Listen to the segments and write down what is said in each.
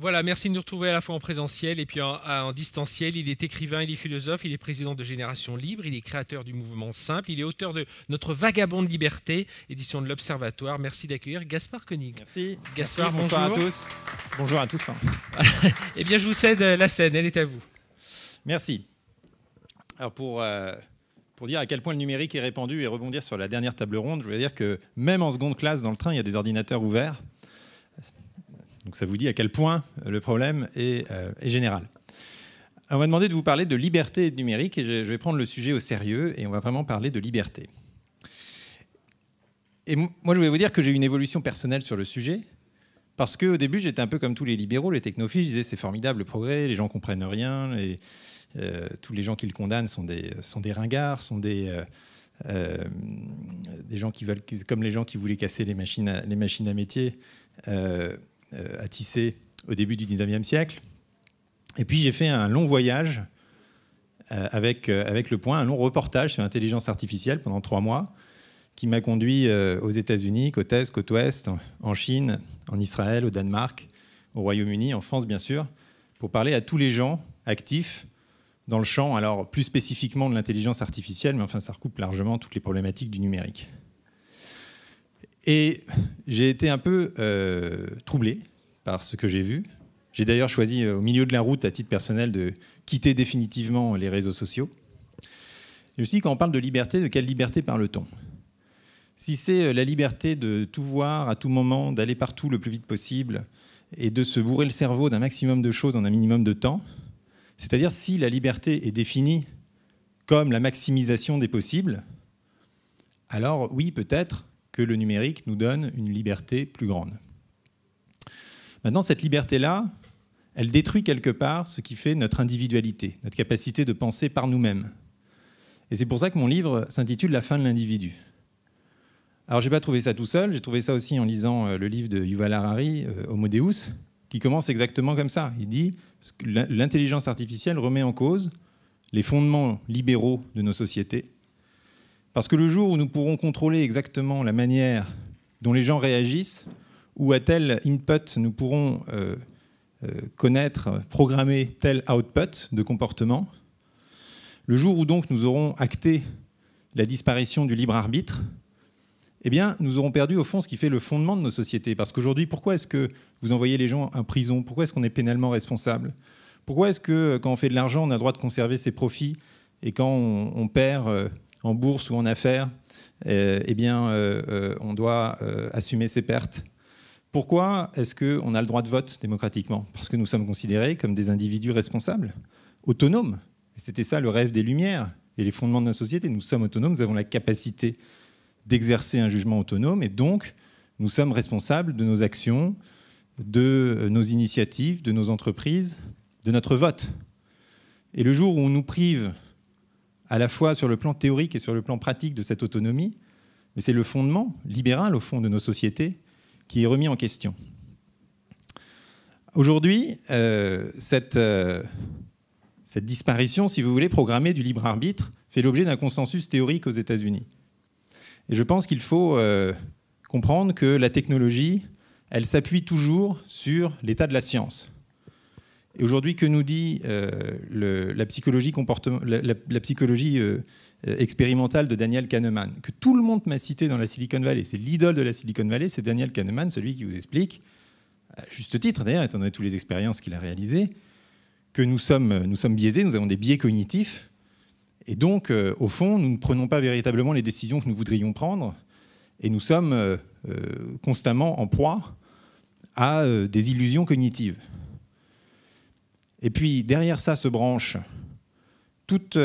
Voilà, merci de nous retrouver à la fois en présentiel et puis en distanciel. Il est écrivain, il est philosophe, il est président de Génération Libre, il est créateur du mouvement Simple, il est auteur de Notre Vagabond de Liberté, édition de l'Observatoire. Merci d'accueillir Gaspard Koenig. Merci. Gaspard, Merci, bonsoir bonjour. à tous. Bonjour à tous. Eh bien, je vous cède la scène, elle est à vous. Merci. Alors pour dire à quel point le numérique est répandu et rebondir sur la dernière table ronde, je voulais dire que même en seconde classe, dans le train, il y a des ordinateurs ouverts. Donc ça vous dit à quel point le problème est général. Alors on m'a demandé de vous parler de liberté et de numérique, et je vais prendre le sujet au sérieux, et on va vraiment parler de liberté. Et moi, je voulais vous dire que j'ai eu une évolution personnelle sur le sujet, parce qu'au début, j'étais un peu comme tous les libéraux, les technophiles. Je disais c'est formidable le progrès, les gens ne comprennent rien, tous les gens qui le condamnent sont des ringards, sont des gens qui veulent, comme les gens qui voulaient casser les machines à métier à tisser au début du 19e siècle. Et puis j'ai fait un long voyage avec Le Point, un long reportage sur l'intelligence artificielle pendant 3 mois, qui m'a conduit aux États-Unis, côte Est, côte Ouest, en Chine, en Israël, au Danemark, au Royaume-Uni, en France bien sûr, pour parler à tous les gens actifs dans le champ, alors plus spécifiquement de l'intelligence artificielle, mais enfin ça recoupe largement toutes les problématiques du numérique. Et j'ai été un peu troublé par ce que j'ai vu. J'ai d'ailleurs choisi au milieu de la route, à titre personnel, de quitter définitivement les réseaux sociaux. Et aussi, quand on parle de liberté, de quelle liberté parle-t-on ? Si c'est la liberté de tout voir à tout moment, d'aller partout le plus vite possible et de se bourrer le cerveau d'un maximum de choses en un minimum de temps, c'est-à-dire si la liberté est définie comme la maximisation des possibles, alors oui, peut-être que le numérique nous donne une liberté plus grande. Maintenant, cette liberté-là, elle détruit quelque part ce qui fait notre individualité, notre capacité de penser par nous-mêmes. Et c'est pour ça que mon livre s'intitule « La fin de l'individu ». Alors, je n'ai pas trouvé ça tout seul, j'ai trouvé ça aussi en lisant le livre de Yuval Harari, « Homo Deus », qui commence exactement comme ça. Il dit que l'intelligence artificielle remet en cause les fondements libéraux de nos sociétés, parce que le jour où nous pourrons contrôler exactement la manière dont les gens réagissent, ou à tel input nous pourrons connaître, programmer tel output de comportement, le jour où donc nous aurons acté la disparition du libre arbitre, eh bien, nous aurons perdu au fond ce qui fait le fondement de nos sociétés. Parce qu'aujourd'hui, pourquoi est-ce que vous envoyez les gens en prison ? Pourquoi est-ce qu'on est pénalement responsable ? Pourquoi est-ce que quand on fait de l'argent, on a le droit de conserver ses profits, et quand on perd en bourse ou en affaires, on doit assumer ses pertes. Pourquoi est-ce qu'on a le droit de vote démocratiquement ? Parce que nous sommes considérés comme des individus responsables, autonomes. Et c'était ça le rêve des Lumières et les fondements de notre société. Nous sommes autonomes, nous avons la capacité d'exercer un jugement autonome, et donc nous sommes responsables de nos actions, de nos initiatives, de nos entreprises, de notre vote. Et le jour où on nous prive à la fois sur le plan théorique et sur le plan pratique de cette autonomie, mais c'est le fondement libéral, au fond, de nos sociétés qui est remis en question. Aujourd'hui, cette disparition, si vous voulez, programmée du libre arbitre, fait l'objet d'un consensus théorique aux États-Unis. Et je pense qu'il faut comprendre que la technologie, elle s'appuie toujours sur l'état de la science. Et aujourd'hui, que nous dit la psychologie expérimentale de Daniel Kahneman, que tout le monde m'a cité dans la Silicon Valley. C'est l'idole de la Silicon Valley, c'est Daniel Kahneman, celui qui vous explique, à juste titre d'ailleurs, étant donné toutes les expériences qu'il a réalisées, que nous sommes biaisés, nous avons des biais cognitifs, et donc, au fond, nous ne prenons pas véritablement les décisions que nous voudrions prendre, et nous sommes constamment en proie à des illusions cognitives. Et puis, derrière ça se branche toute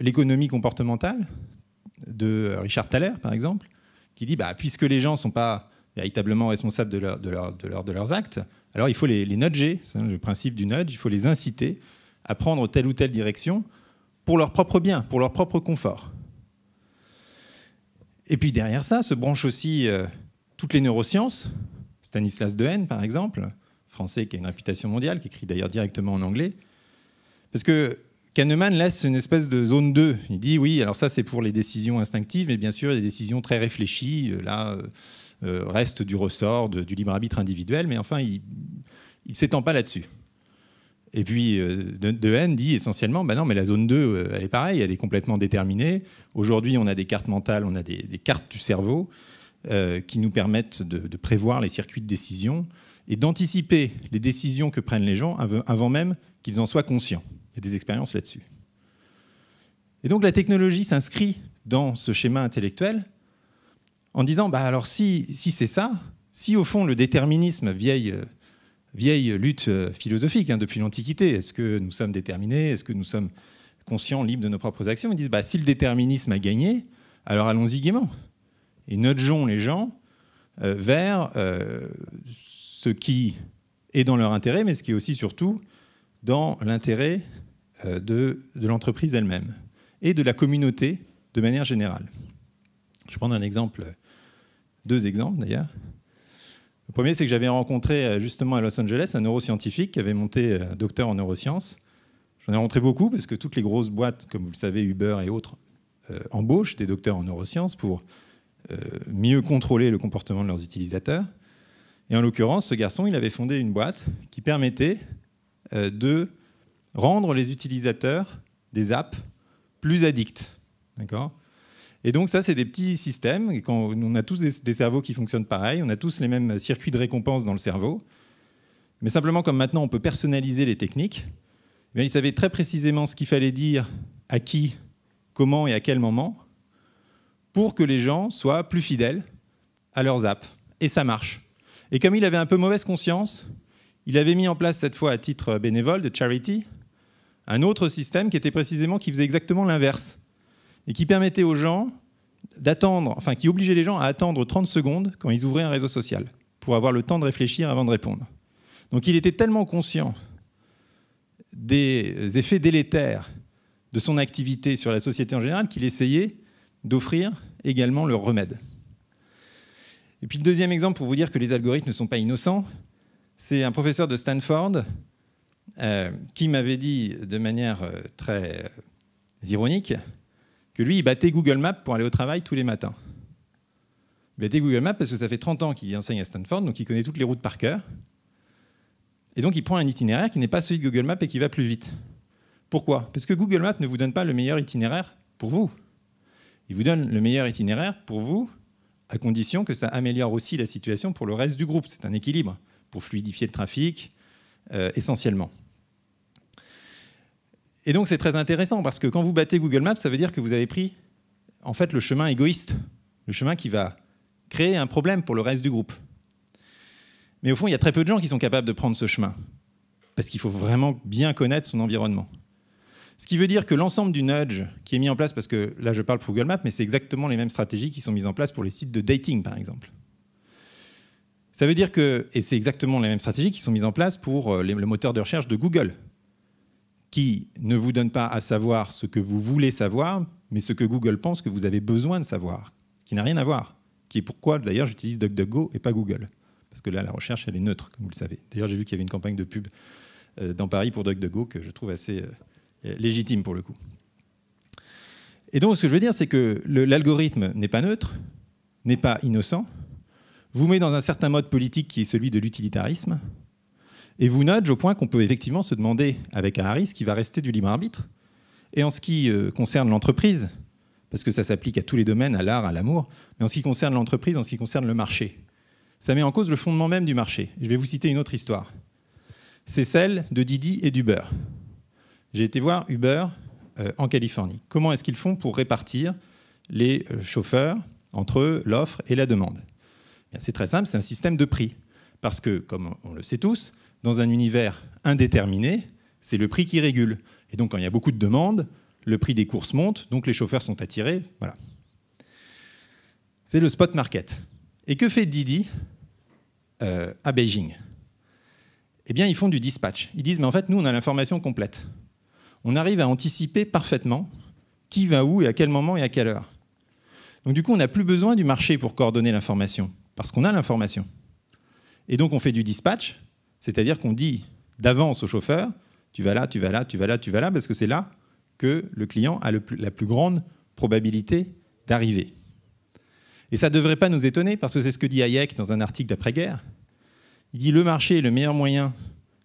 l'économie comportementale de Richard Thaler, par exemple, qui dit puisque les gens ne sont pas véritablement responsables de leurs actes, alors il faut les nudger, c'est le principe du nudge, il faut les inciter à prendre telle ou telle direction pour leur propre bien, pour leur propre confort. Et puis derrière ça se branchent aussi toutes les neurosciences, Stanislas Dehaene, par exemple, français qui a une réputation mondiale, qui écrit d'ailleurs directement en anglais, parce que Kahneman laisse une espèce de zone 2. Il dit oui, alors ça c'est pour les décisions instinctives, mais bien sûr, les décisions très réfléchies, là, restent du ressort du libre arbitre individuel, mais enfin, il ne s'étend pas là-dessus. Et puis, Dehaene dit essentiellement, non, mais la zone 2, elle est pareille, elle est complètement déterminée. Aujourd'hui, on a des cartes mentales, on a des cartes du cerveau qui nous permettent de prévoir les circuits de décision et d'anticiper les décisions que prennent les gens avant même qu'ils en soient conscients. Il y a des expériences là-dessus. Et donc, la technologie s'inscrit dans ce schéma intellectuel en disant, alors si c'est ça, si au fond le déterminisme, vieille lutte philosophique depuis l'Antiquité, est-ce que nous sommes déterminés, est-ce que nous sommes conscients, libres de nos propres actions, ils disent, si le déterminisme a gagné, alors allons-y gaiement. Et nudgeons les gens vers ce qui est dans leur intérêt, mais ce qui est aussi surtout dans l'intérêt de l'entreprise elle-même et de la communauté de manière générale. Je vais prendre deux exemples d'ailleurs. Le premier, c'est que j'avais rencontré justement à Los Angeles un neuroscientifique qui avait monté un docteur en neurosciences. J'en ai rencontré beaucoup parce que toutes les grosses boîtes, comme vous le savez, Uber et autres, embauchent des docteurs en neurosciences pour mieux contrôler le comportement de leurs utilisateurs. Et en l'occurrence, ce garçon, il avait fondé une boîte qui permettait de rendre les utilisateurs des apps plus addicts. D'accord ? Et donc ça, c'est des petits systèmes. Et quand on a tous des cerveaux qui fonctionnent pareil, on a tous les mêmes circuits de récompense dans le cerveau. Mais simplement, comme maintenant on peut personnaliser les techniques, il savait très précisément ce qu'il fallait dire à qui, comment et à quel moment pour que les gens soient plus fidèles à leurs apps. Et ça marche. Et comme il avait un peu mauvaise conscience, il avait mis en place cette fois à titre bénévole, de charity, un autre système qui faisait exactement l'inverse et qui permettait aux gens qui obligeait les gens à attendre 30 secondes quand ils ouvraient un réseau social pour avoir le temps de réfléchir avant de répondre. Donc il était tellement conscient des effets délétères de son activité sur la société en général qu'il essayait d'offrir également leur remède. Et puis le deuxième exemple, pour vous dire que les algorithmes ne sont pas innocents, c'est un professeur de Stanford qui m'avait dit de manière très ironique que lui, il battait Google Maps pour aller au travail tous les matins. Il battait Google Maps parce que ça fait 30 ans qu'il enseigne à Stanford, donc il connaît toutes les routes par cœur. Et donc il prend un itinéraire qui n'est pas celui de Google Maps et qui va plus vite. Pourquoi ? Parce que Google Maps ne vous donne pas le meilleur itinéraire pour vous. Il vous donne le meilleur itinéraire pour vous, à condition que ça améliore aussi la situation pour le reste du groupe. C'est un équilibre pour fluidifier le trafic, essentiellement. Et donc c'est très intéressant parce que quand vous battez Google Maps, ça veut dire que vous avez pris en fait le chemin égoïste, le chemin qui va créer un problème pour le reste du groupe. Mais au fond, il y a très peu de gens qui sont capables de prendre ce chemin parce qu'il faut vraiment bien connaître son environnement. Ce qui veut dire que l'ensemble du nudge qui est mis en place, parce que là je parle pour Google Maps, mais c'est exactement les mêmes stratégies qui sont mises en place pour les sites de dating par exemple. Ça veut dire que, et c'est exactement les mêmes stratégies qui sont mises en place pour le moteur de recherche de Google, qui ne vous donne pas à savoir ce que vous voulez savoir, mais ce que Google pense que vous avez besoin de savoir, qui n'a rien à voir, qui est pourquoi d'ailleurs j'utilise DuckDuckGo et pas Google, parce que là la recherche elle est neutre, comme vous le savez. D'ailleurs j'ai vu qu'il y avait une campagne de pub dans Paris pour DuckDuckGo que je trouve assez légitime pour le coup. Et donc ce que je veux dire, c'est que l'algorithme n'est pas neutre, n'est pas innocent, vous met dans un certain mode politique qui est celui de l'utilitarisme, et vous nudge au point qu'on peut effectivement se demander avec Harari ce qui va rester du libre arbitre. Et en ce qui concerne l'entreprise, parce que ça s'applique à tous les domaines, à l'art, à l'amour, mais en ce qui concerne l'entreprise, en ce qui concerne le marché, ça met en cause le fondement même du marché. Je vais vous citer une autre histoire. C'est celle de Didi et d'Uber. J'ai été voir Uber en Californie. Comment est-ce qu'ils font pour répartir les chauffeurs entre l'offre et la demande ? C'est très simple, c'est un système de prix. Parce que, comme on le sait tous, dans un univers indéterminé, c'est le prix qui régule. Et donc, quand il y a beaucoup de demandes, le prix des courses monte, donc les chauffeurs sont attirés. Voilà. C'est le spot market. Et que fait Didi à Beijing ? Eh bien, ils font du dispatch. Ils disent, mais en fait, nous, on a l'information complète. On arrive à anticiper parfaitement qui va où et à quel moment et à quelle heure. Donc, du coup, on n'a plus besoin du marché pour coordonner l'information, parce qu'on a l'information. Et donc, on fait du dispatch, c'est-à-dire qu'on dit d'avance au chauffeur, tu vas là, tu vas là, tu vas là, tu vas là, parce que c'est là que le client a la plus grande probabilité d'arriver. Et ça ne devrait pas nous étonner, parce que c'est ce que dit Hayek dans un article d'après-guerre. Il dit le marché est le meilleur moyen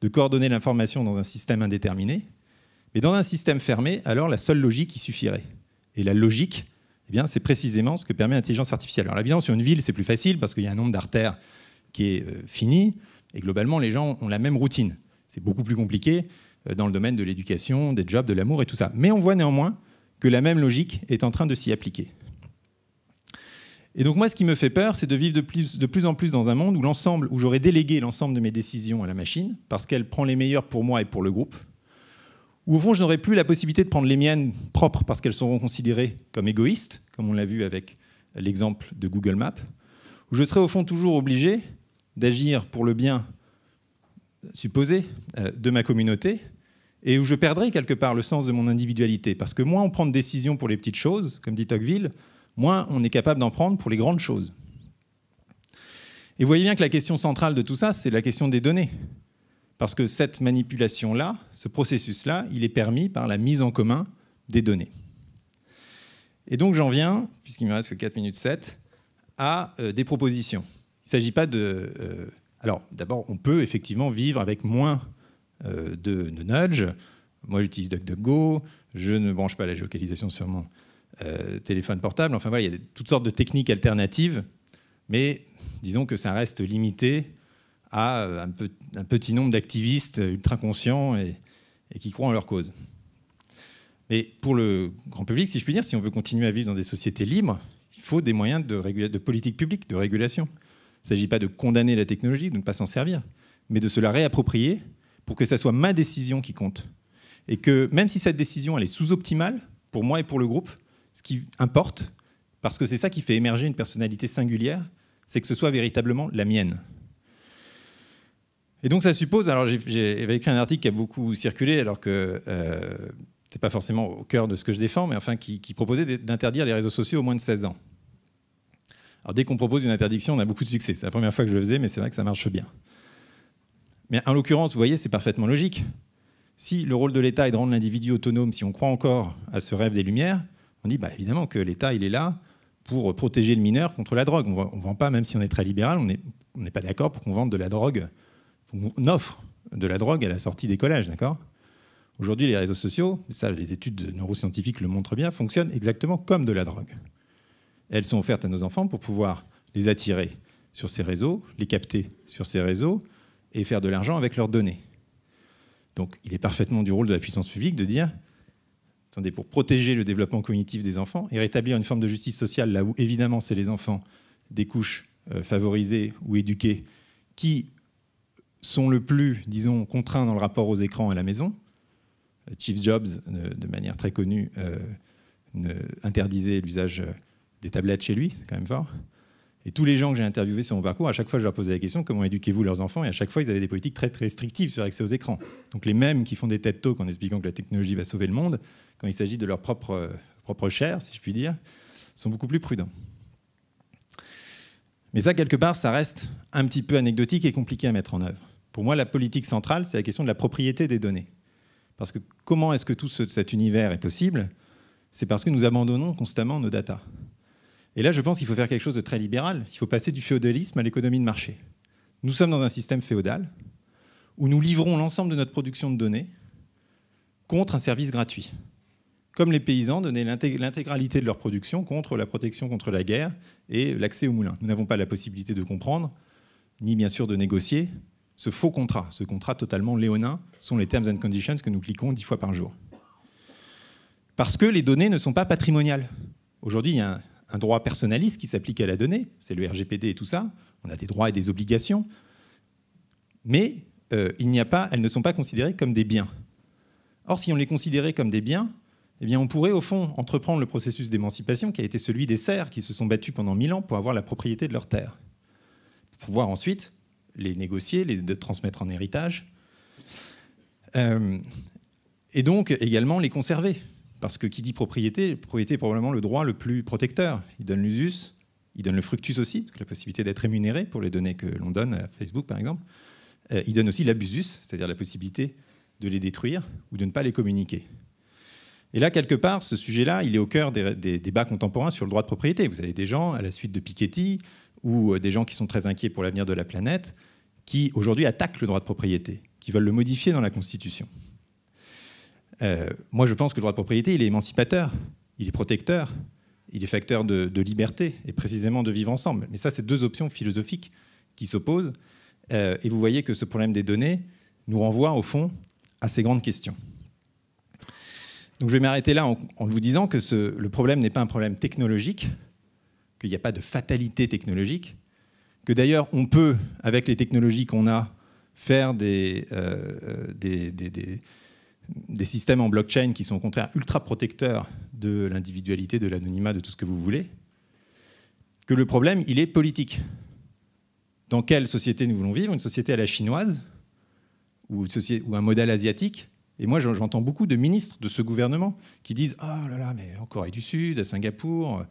de coordonner l'information dans un système indéterminé. Mais dans un système fermé, alors la seule logique y suffirait. Et la logique, eh bien, c'est précisément ce que permet l'intelligence artificielle. Alors évidemment, sur une ville, c'est plus facile parce qu'il y a un nombre d'artères qui est fini, et globalement, les gens ont la même routine. C'est beaucoup plus compliqué dans le domaine de l'éducation, des jobs, de l'amour et tout ça. Mais on voit néanmoins que la même logique est en train de s'y appliquer. Et donc moi, ce qui me fait peur, c'est de vivre de plus en plus dans un monde où j'aurais délégué l'ensemble de mes décisions à la machine, parce qu'elle prend les meilleures pour moi et pour le groupe, où au fond, je n'aurai plus la possibilité de prendre les miennes propres, parce qu'elles seront considérées comme égoïstes, comme on l'a vu avec l'exemple de Google Maps, où je serai au fond toujours obligé d'agir pour le bien supposé de ma communauté, et où je perdrai quelque part le sens de mon individualité, parce que moins on prend de décisions pour les petites choses, comme dit Tocqueville, moins on est capable d'en prendre pour les grandes choses. Et vous voyez bien que la question centrale de tout ça, c'est la question des données. Parce que cette manipulation-là, ce processus-là, il est permis par la mise en commun des données. Et donc j'en viens, puisqu'il me reste que 4 minutes 7, à des propositions. Il ne s'agit pas de... alors d'abord, on peut effectivement vivre avec moins de nudge. Moi, j'utilise DuckDuckGo, je ne branche pas la géolocalisation sur mon téléphone portable. Enfin voilà, il y a toutes sortes de techniques alternatives, mais disons que ça reste limité à un petit nombre d'activistes ultra conscients et qui croient en leur cause. Mais pour le grand public, si je puis dire, si on veut continuer à vivre dans des sociétés libres, il faut des moyens de politique publique, de régulation. Il ne s'agit pas de condamner la technologie, de ne pas s'en servir, mais de se la réapproprier pour que ça soit ma décision qui compte. Et que même si cette décision elle est sous-optimale, pour moi et pour le groupe, ce qui importe, parce que c'est ça qui fait émerger une personnalité singulière, c'est que ce soit véritablement la mienne. Et donc ça suppose, alors j'avais écrit un article qui a beaucoup circulé, alors que c'est pas forcément au cœur de ce que je défends, mais enfin qui proposait d'interdire les réseaux sociaux aux moins de 16 ans. Alors dès qu'on propose une interdiction, on a beaucoup de succès. C'est la première fois que je le faisais, mais c'est vrai que ça marche bien. Mais en l'occurrence, vous voyez, c'est parfaitement logique. Si le rôle de l'État est de rendre l'individu autonome, si on croit encore à ce rêve des Lumières, on dit évidemment que l'État il est là pour protéger le mineur contre la drogue. On ne vend pas, même si on est très libéral, on n'est pas d'accord pour qu'on vende de la drogue, qu'on offre de la drogue à la sortie des collèges, d'accord ? Aujourd'hui, les réseaux sociaux, ça, les études neuroscientifiques le montrent bien, fonctionnent exactement comme de la drogue. Elles sont offertes à nos enfants pour pouvoir les attirer sur ces réseaux, les capter sur ces réseaux et faire de l'argent avec leurs données. Donc, il est parfaitement du rôle de la puissance publique de dire attendez, pour protéger le développement cognitif des enfants et rétablir une forme de justice sociale là où, évidemment, c'est les enfants des couches favorisées ou éduquées qui sont le plus, disons, contraints dans le rapport aux écrans à la maison. Steve Jobs, de manière très connue, interdisait l'usage des tablettes chez lui, c'est quand même fort. Et tous les gens que j'ai interviewés sur mon parcours, à chaque fois, je leur posais la question comment éduquez-vous leurs enfants ? Et à chaque fois, ils avaient des politiques très, très restrictives sur l'accès aux écrans. Donc les mêmes qui font des TED Talks en expliquant que la technologie va sauver le monde, quand il s'agit de leur propre chair, si je puis dire, sont beaucoup plus prudents. Mais ça, quelque part, ça reste un petit peu anecdotique et compliqué à mettre en œuvre. Pour moi, la politique centrale, c'est la question de la propriété des données. Parce que comment est-ce que tout cet univers est possible ? C'est parce que nous abandonnons constamment nos datas. Et là, je pense qu'il faut faire quelque chose de très libéral. Il faut passer du féodalisme à l'économie de marché. Nous sommes dans un système féodal où nous livrons l'ensemble de notre production de données contre un service gratuit. Comme les paysans donnaient l'intégralité de leur production contre la protection contre la guerre et l'accès aux moulins. Nous n'avons pas la possibilité de comprendre, ni bien sûr de négocier, ce faux contrat. Ce contrat totalement léonin sont les terms and conditions que nous cliquons 10 fois par jour. Parce que les données ne sont pas patrimoniales. Aujourd'hui, il y a un droit personnaliste qui s'applique à la donnée, c'est le RGPD et tout ça, on a des droits et des obligations, mais elles ne sont pas considérées comme des biens. Or, si on les considérait comme des biens, eh bien, on pourrait au fond entreprendre le processus d'émancipation qui a été celui des serfs qui se sont battus pendant 1000 ans pour avoir la propriété de leurs terres, pour pouvoir ensuite les négocier, les transmettre en héritage, et donc également les conserver. Parce que qui dit propriété est probablement le droit le plus protecteur. Il donne l'usus, il donne le fructus aussi, la possibilité d'être rémunéré pour les données que l'on donne à Facebook, par exemple. Il donne aussi l'abusus, c'est-à-dire la possibilité de les détruire ou de ne pas les communiquer. Et là, quelque part, ce sujet-là, il est au cœur des débats contemporains sur le droit de propriété. Vous avez des gens, à la suite de Piketty, ou des gens qui sont très inquiets pour l'avenir de la planète, qui aujourd'hui attaquent le droit de propriété. qui veulent le modifier dans la Constitution. Moi, je pense que le droit de propriété, il est émancipateur, il est protecteur, il est facteur de liberté et précisément de vivre ensemble. Mais ça, c'est deux options philosophiques qui s'opposent. Et vous voyez que ce problème des données nous renvoie, au fond, à ces grandes questions. Donc, je vais m'arrêter là en vous disant que le problème n'est pas un problème technologique, qu'il n'y a pas de fatalité technologique, que d'ailleurs, on peut, avec les technologies qu'on a, faire des systèmes en blockchain qui sont au contraire ultra protecteurs de l'individualité, de l'anonymat, de tout ce que vous voulez, que le problème, il est politique. Dans quelle société nous voulons vivre? Une société à la chinoise ou un modèle asiatique? Et moi, j'entends beaucoup de ministres de ce gouvernement qui disent « Ah là là, mais en Corée du Sud, à Singapour,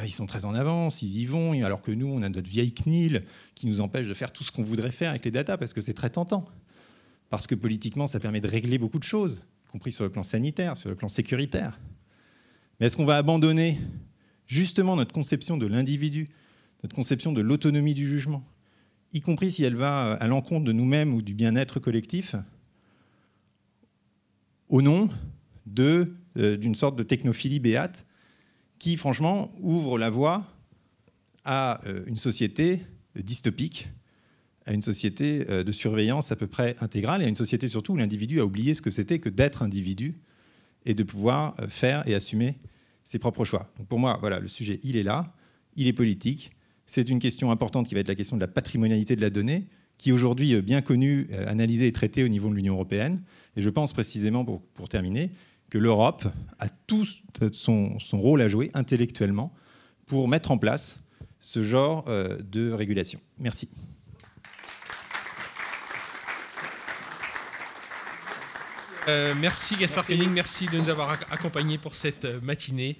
ils sont très en avance, ils y vont, alors que nous, on a notre vieille CNIL qui nous empêche de faire tout ce qu'on voudrait faire avec les datas parce que c'est très tentant. Parce que politiquement, ça permet de régler beaucoup de choses, y compris sur le plan sanitaire, sur le plan sécuritaire. Mais est-ce qu'on va abandonner justement notre conception de l'individu, notre conception de l'autonomie du jugement, y compris si elle va à l'encontre de nous-mêmes ou du bien-être collectif, au nom d'une sorte de technophilie béate qui, franchement, ouvre la voie à une société dystopique, à une société de surveillance à peu près intégrale, et à une société surtout où l'individu a oublié ce que c'était que d'être individu et de pouvoir faire et assumer ses propres choix. Donc pour moi, voilà, le sujet, il est là, il est politique. C'est une question importante qui va être la question de la patrimonialité de la donnée, qui est aujourd'hui bien connue, analysée et traitée au niveau de l'Union européenne. Et je pense précisément, pour terminer, que l'Europe a tout son rôle à jouer intellectuellement pour mettre en place ce genre de régulation. Merci. Merci Gaspard Koenig, merci de nous avoir accompagnés pour cette matinée.